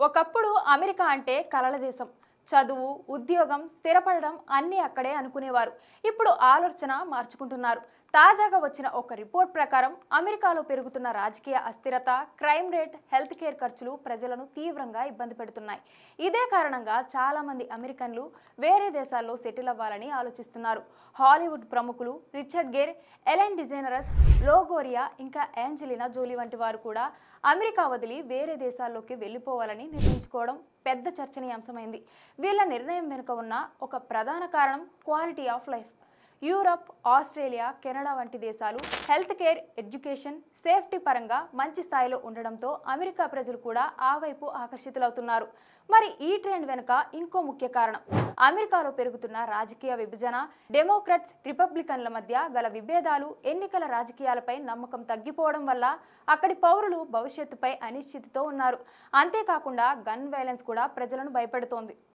ఒకప్పుడు అమెరికా అంటే కలల దేశం. చదువు, ఉద్యోగం, స్థిరపడడం అన్నీ అక్కడే అనుకునేవారు. ఇప్పుడు ఆలోచన మార్చుకుంటున్నారు. తాజాగా వచ్చిన ఒక రిపోర్ట్ ప్రకారం అమెరికాలో పెరుగుతున్న రాజకీయ అస్థిరత, క్రైమ్ రేట్, హెల్త్ కేర్ ఖర్చులు ప్రజలను తీవ్రంగా ఇబ్బంది పెడుతున్నాయి. ఇదే కారణంగా చాలా మంది అమెరికన్లు వేరే దేశాల్లో సెటిల్ అవ్వాలని ఆలోచిస్తున్నారు. హాలీవుడ్ ప్రముఖులు రిచర్డ్ గేర్, ఎలెన్ డిజెనరస్, లోగోరియా ఇంకా ఏంజెలినా జోలీ వంటి వారు కూడా అమెరికా వదిలి వేరే దేశాల్లోకి వెళ్లిపోవాలని నిర్ణయించుకోవడం పెద్ద చర్చనీయాంశమైంది. వీళ్ళ నిర్ణయం వెనుక ఉన్న ఒక ప్రధాన కారణం quality of life. Europe, Australia, Canada వంటి దేశాలు హెల్త్ కేర్, ఎడ్యుకేషన్, సేఫ్టీ పరంగా మంచి స్థాయిలో ఉండడంతో అమెరికా ప్రజలు కూడా ఆ వైపు ఆకర్షితులవుతున్నారు. మరి ఈ ట్రెండ్ వెనుక ఇంకో ముఖ్య కారణం అమెరికాలో పెరుగుతున్న రాజకీయ విభజన, డెమోక్రట్స్, రిపబ్లికన్ల మధ్య గల విభేదాలు, ఎన్నికల రాజకీయాలపై నమ్మకం తగ్గిపోవడం వల్ల అక్కడి పౌరులు భవిష్యత్తుపై అనిశ్చితితో ఉన్నారు. అంతేకాకుండా గన్ వైలెన్స్ కూడా ప్రజలను భయపెడుతోంది.